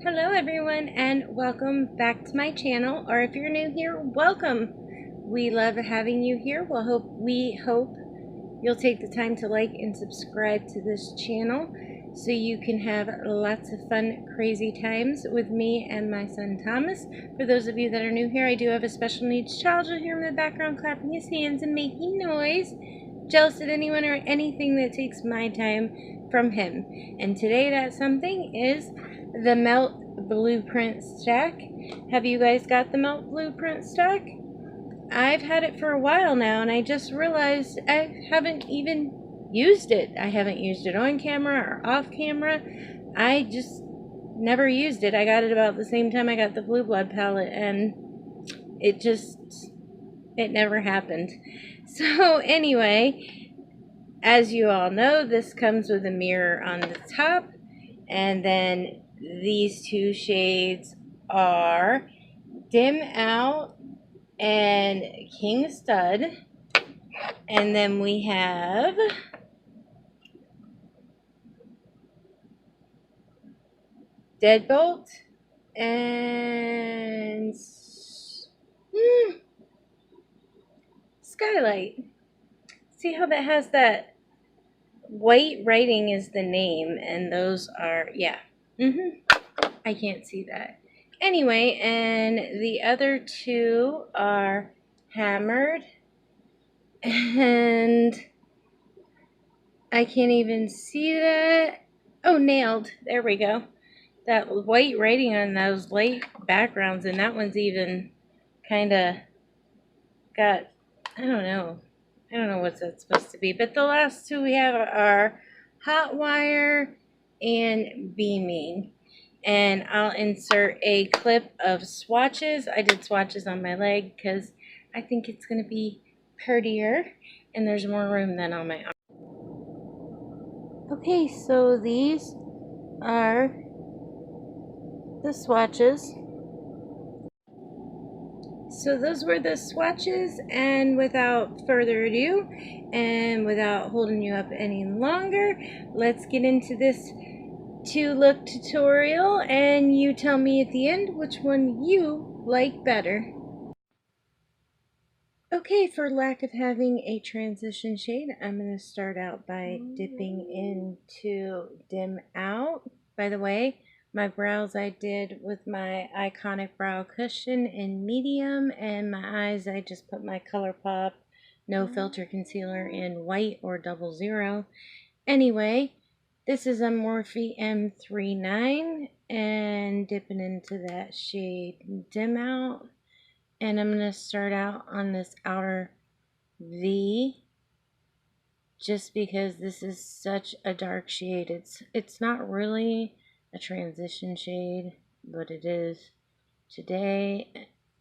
Hello everyone and welcome back to my channel, or if you're new here, welcome. We love having you here. We hope you'll take the time to like and subscribe to this channel so you can have lots of fun, crazy times with me and my son Thomas. For those of you that are new here, I do have a special needs child. You'll hear him in the background clapping his hands and making noise. Jealous of anyone or anything that takes my time from him. And today that something is the Melt Blueprint Stack. Have you guys got the Melt Blueprint Stack? I've had it for a while now, and I just realized I haven't even used it. I haven't used it on camera or off camera. I just never used it. I got it about the same time I got the Blue Blood palette, and it never happened. So anyway, as you all know, this comes with a mirror on the top, and then these two shades are Dim Out and King Stud. And then we have Deadbolt and Skylight. See how that has that white writing is the name, and those are, yeah. I can't see that. Anyway, and the other two are Hammered, and I can't even see that. Oh, Nailed. There we go. That white writing on those light backgrounds, and that one's even kind of got, I don't know. I don't know what that's supposed to be. But the last two we have are Hot Wire and Beaming. And I'll insert a clip of swatches. I did swatches on my leg because I think it's going to be prettier, and there's more room than on my arm. Okay, so these are the swatches. So those were the swatches, and without further ado, and without holding you up any longer, let's get into this two-look tutorial, and you tell me at the end which one you like better. Okay, for lack of having a transition shade, I'm going to start out by dipping into Dim Out. By the way, my brows I did with my Iconic Brow Cushion in medium, and my eyes I just put my ColourPop No Filter Concealer in white or 00. Anyway, this is a Morphe M39, and dipping into that shade Dim Out. And I'm going to start out on this outer V, just because this is such a dark shade. It's not really a transition shade, but it is today.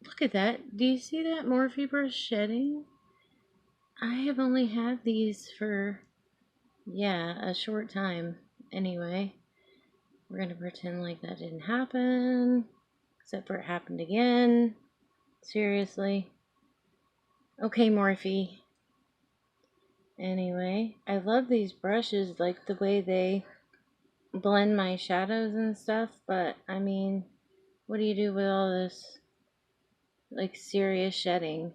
Look at that. Do you see that Morphe brush shedding? I have only had these for, yeah, a short time. Anyway, we're going to pretend like that didn't happen, except for it happened again. Seriously. Okay, Morphe. Anyway, I love these brushes, like the way they blend my shadows and stuff, but I mean, what do you do with all this, like, serious shedding?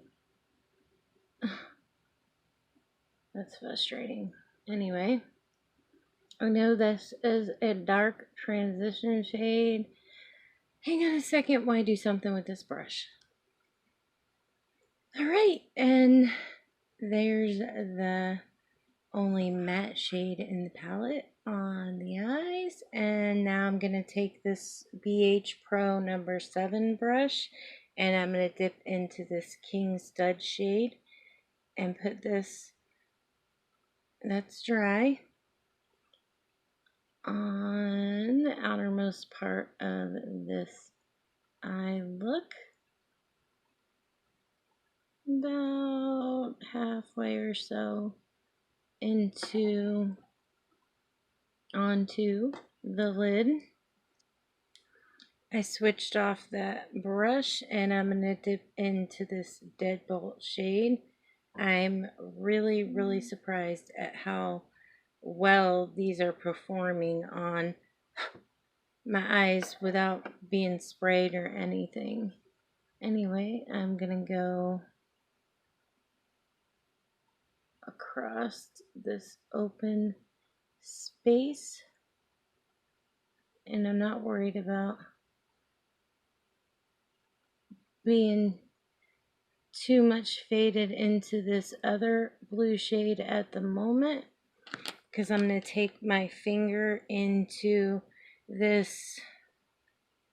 That's frustrating. Anyway, I know this is a dark transition shade. Hang on a second while I do something with this brush. Alright, and there's the only matte shade in the palette on the eyes, and now I'm going to take this BH Pro number 7 brush, and I'm going to dip into this King Stud shade and put this, that's dry, on the outermost part of this eye look, about halfway or so onto the lid. I switched off that brush, and I'm going to dip into this Deadbolt shade. I'm really, really surprised at how well these are performing on my eyes without being sprayed or anything. Anyway, I'm gonna go across this open space, and I'm not worried about being too much faded into this other blue shade at the moment, because I'm going to take my finger into this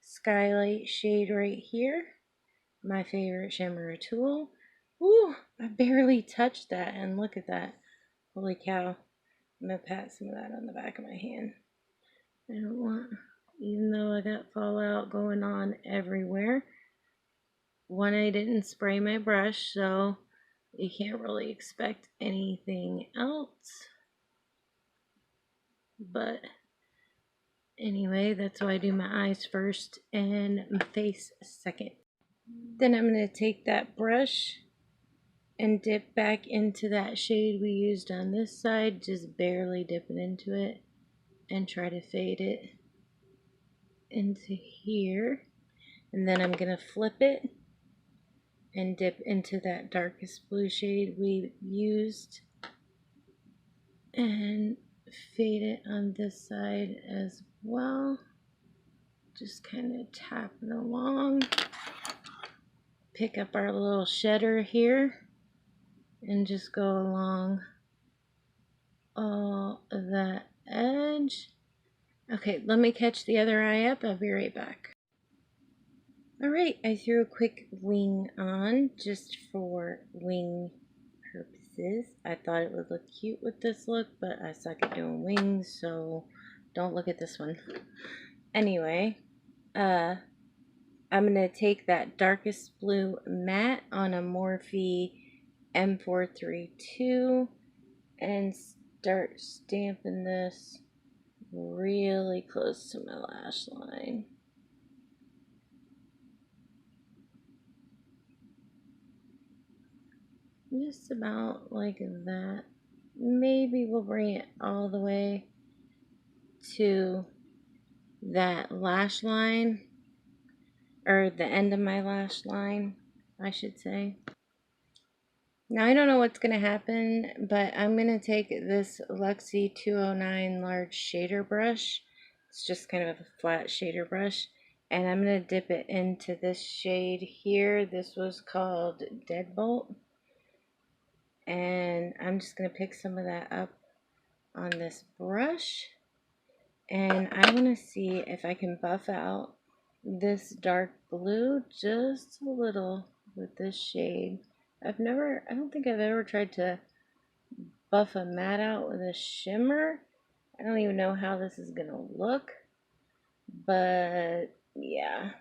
skylight shade right here, my favorite shimmer tool. Ooh, I barely touched that, and look at that. Holy cow. I'm going to pat some of that on the back of my hand. I don't want, even though I got fallout going on everywhere. One, I didn't spray my brush, so you can't really expect anything else. But anyway, that's why I do my eyes first and my face second. Then I'm going to take that brush and dip back into that shade we used on this side, just barely dip it into it and try to fade it into here. And then I'm going to flip it and dip into that darkest blue shade we used and fade it on this side as well. Just kind of tapping along. Pick up our little shedder here and just go along all of that edge. Okay, let me catch the other eye up. I'll be right back. Alright, I threw a quick wing on just for wing purposes. I thought it would look cute with this look, but I suck at doing wings, so don't look at this one. Anyway, I'm going to take that darkest blue matte on a Morphe M432 and start stamping this really close to my lash line. Just about like that. Maybe we'll bring it all the way to that lash line, or the end of my lash line, I should say. Now I don't know what's going to happen, but I'm going to take this Luxie 209 large shader brush. It's just kind of a flat shader brush. And I'm going to dip it into this shade here. This was called Deadbolt. And I'm just going to pick some of that up on this brush. And I want to see if I can buff out this dark blue just a little with this shade. I don't think I've ever tried to buff a matte out with a shimmer. I don't even know how this is gonna look, but yeah,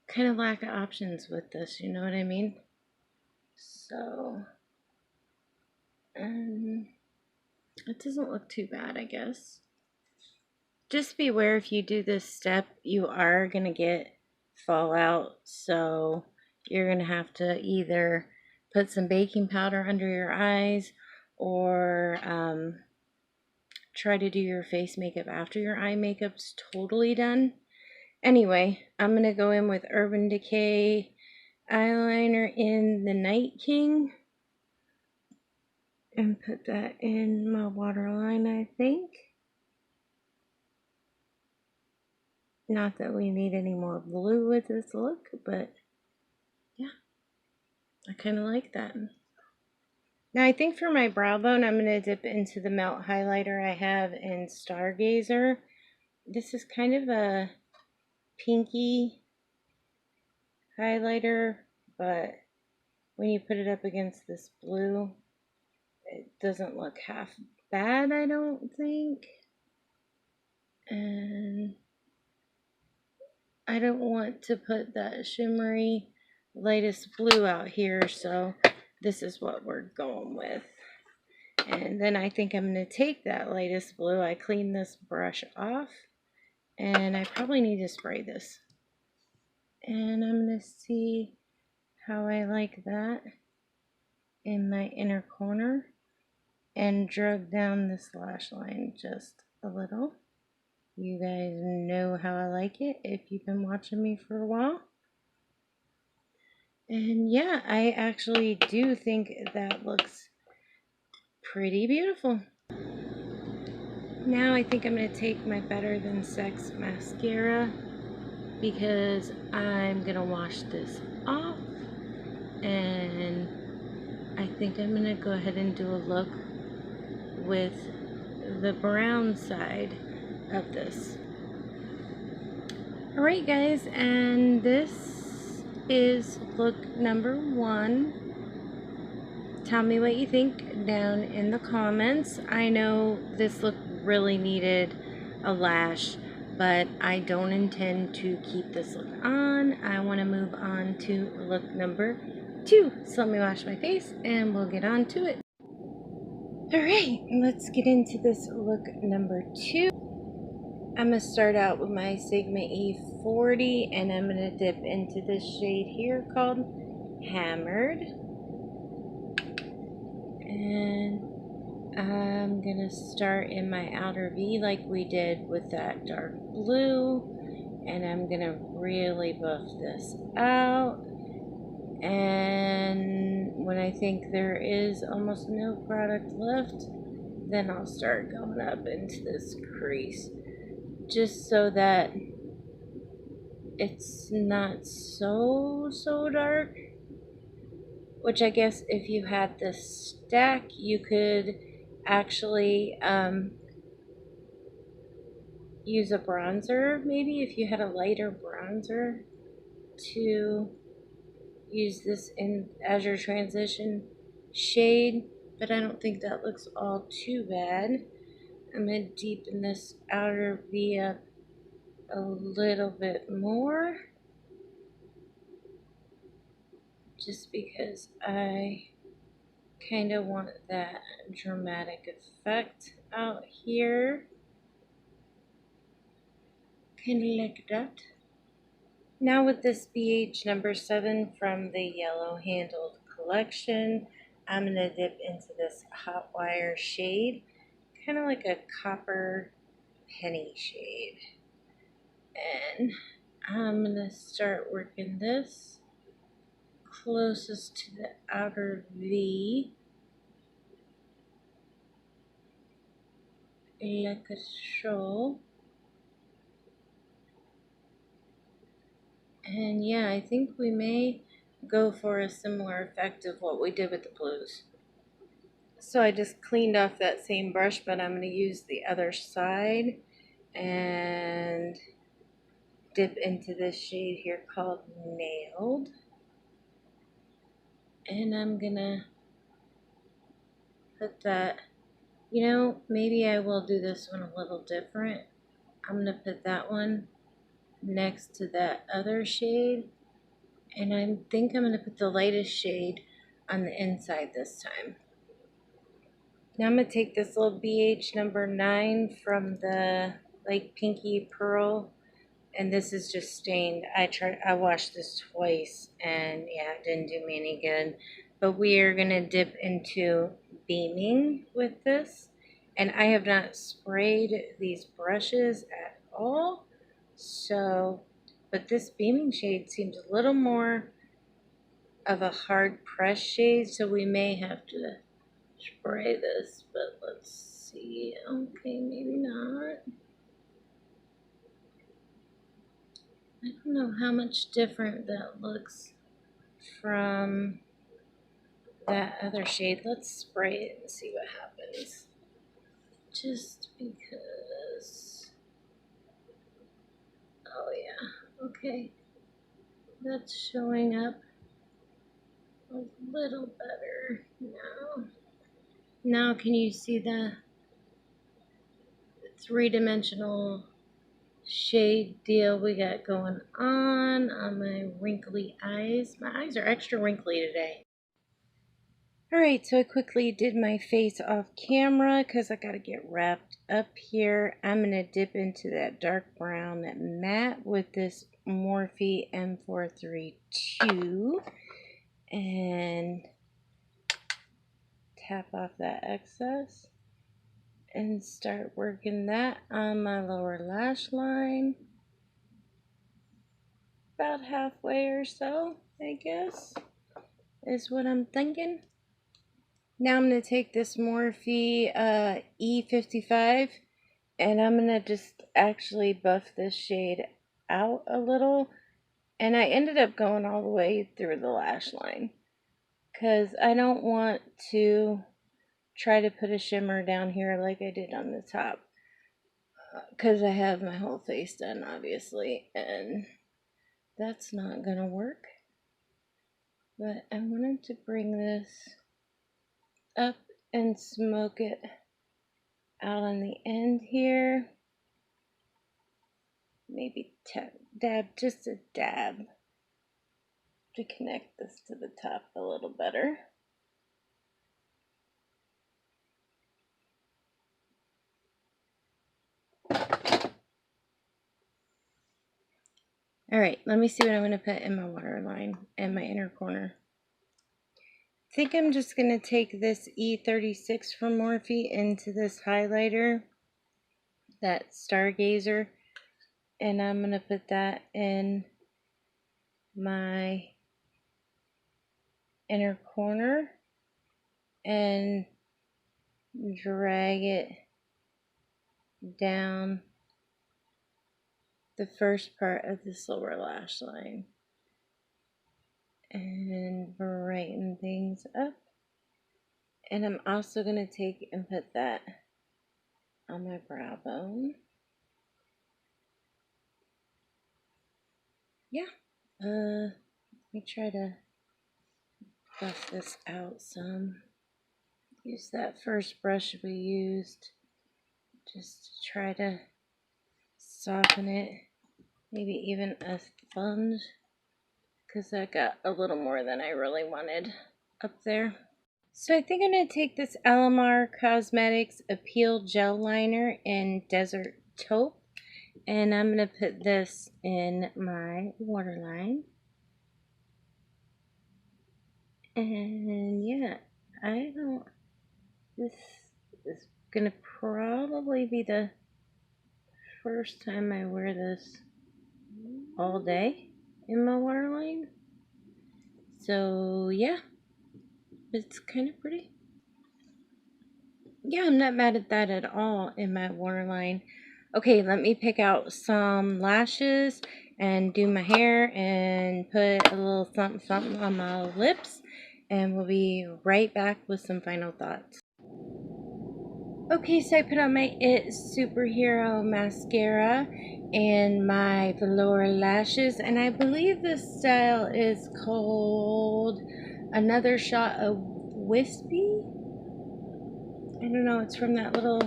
kind of lack of options with this, you know what I mean? So, it doesn't look too bad, I guess. Just beware, if you do this step, you are gonna get fallout, so you're gonna have to either put some baking powder under your eyes or try to do your face makeup after your eye makeup's totally done. Anyway, I'm going to go in with Urban Decay eyeliner in the Night King and put that in my waterline, I think. Not that we need any more blue with this look, but yeah, I kind of like that. Now I think for my brow bone, I'm going to dip into the Melt highlighter I have in Stargazer. This is kind of a pinky highlighter, but when you put it up against this blue, it doesn't look half bad, I don't think. And I don't want to put that shimmery lightest blue out here, so this is what we're going with. And then I think I'm going to take that lightest blue. I clean this brush off, and I probably need to spray this. And I'm going to see how I like that in my inner corner and drug down this lash line just a little. You guys know how I like it if you've been watching me for a while. And yeah, I actually do think that looks pretty beautiful. Now I think I'm going to take my Better Than Sex mascara because I'm going to wash this off. And I think I'm going to go ahead and do a look with the brown side of this. Alright guys, and this is look number 1. Tell me what you think down in the comments. I know this look really needed a lash, but I don't intend to keep this look on. I want to move on to look number 2. So let me wash my face and we'll get on to it. Alright, let's get into this look number 2. I'm going to start out with my Sigma E40 and I'm going to dip into this shade here called Hammered. And I'm going to start in my outer V like we did with that dark blue. And I'm going to really buff this out. And when I think there is almost no product left, then I'll start going up into this crease. Just so that it's not so dark, which I guess if you had this stack you could actually use a bronzer, maybe if you had a lighter bronzer, to use this in as your transition shade, but I don't think that looks all too bad. I'm going to deepen this outer V up a little bit more, just because I kind of want that dramatic effect out here. Kind of like that. Now with this BH number 7 from the Yellow Handled collection, I'm going to dip into this Hot Wire shade, kind of like a copper penny shade. And I'm going to start working this closest to the outer V, like so. And yeah, I think we may go for a similar effect of what we did with the blues. So I just cleaned off that same brush, but I'm going to use the other side and dip into this shade here called Nailed. And I'm going to put that, you know, maybe I will do this one a little different. I'm going to put that one next to that other shade. And I think I'm going to put the lightest shade on the inside this time. Now I'm going to take this little BH number 9 from the like pinky pearl, and this is just stained. I washed this twice and yeah, it didn't do me any good. But we are going to dip into beaming with this, and I have not sprayed these brushes at all. So, but this beaming shade seems a little more of a hard press shade, so we may have to spray this, but let's see. Okay, maybe not. I don't know how much different that looks from that other shade. Let's spray it and see what happens. Just because. Oh yeah, okay. That's showing up a little better now. Now can you see the three-dimensional shade deal we got going on my wrinkly eyes? My eyes are extra wrinkly today. Alright, so I quickly did my face off camera because I got to get wrapped up here. I'm going to dip into that dark brown matte with this Morphe M432 and tap off that excess. and start working that on my lower lash line. About halfway or so, I guess, is what I'm thinking. Now I'm going to take this Morphe E55 and I'm going to just actually buff this shade out a little. And I ended up going all the way through the lash line because I don't want to try to put a shimmer down here like I did on the top, because I have my whole face done, obviously, and that's not gonna work. But I wanted to bring this up and smoke it out on the end here. Maybe dab, just a dab, to connect this to the top a little better. Alright, let me see what I'm going to put in my waterline and my inner corner. I think I'm just going to take this E36 from Morphe into this highlighter, that Stargazer, and I'm going to put that in my inner corner and drag it down the first part of this lower lash line and brighten things up. And I'm also going to take and put that on my brow bone. Yeah. Let me try to buff this out some. Use that first brush we used just to try to soften it. Maybe even a sponge, because I got a little more than I really wanted up there. So I think I'm going to take this Alamar Cosmetics Appeal Gel Liner in Desert Taupe, and I'm going to put this in my waterline. And yeah, this is going to probably be the first time I wear this all day in my waterline. So yeah, it's kind of pretty. Yeah, I'm not mad at that at all in my waterline. Okay, let me pick out some lashes and do my hair and put a little something something on my lips, and we'll be right back with some final thoughts. Okay, so I put on my It Superhero mascara and my velour lashes, and I believe this style is called Another Shot of Wispy. I don't know, it's from that little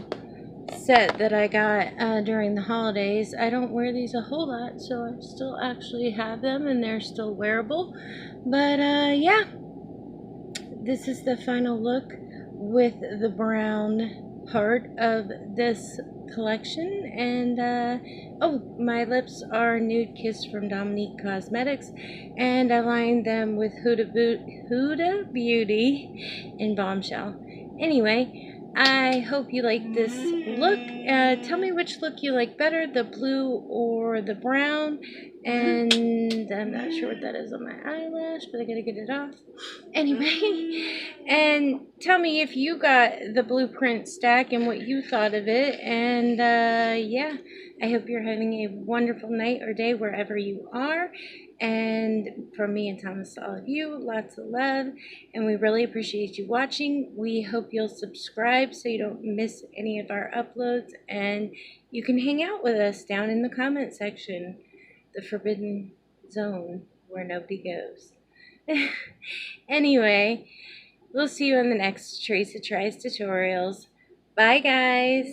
set that I got during the holidays. I don't wear these a whole lot, so I still actually have them and they're still wearable. But yeah, this is the final look with the brown part of this collection. And oh, my lips are Nude Kiss from Dominique Cosmetics, and I lined them with Huda Beauty in Bombshell. Anyway, I hope you like this look. Tell me which look you like better, the blue or the brown. And I'm not sure what that is on my eyelash, but I gotta get it off. Anyway, and tell me if you got the blueprint stack and what you thought of it. And yeah, I hope you're having a wonderful night or day wherever you are. And from me and Thomas to all of you, lots of love, and we really appreciate you watching. We hope you'll subscribe so you don't miss any of our uploads, and you can hang out with us down in the comment section, the forbidden zone where nobody goes. Anyway, we'll see you in the next Teresa Tries tutorials. Bye, guys.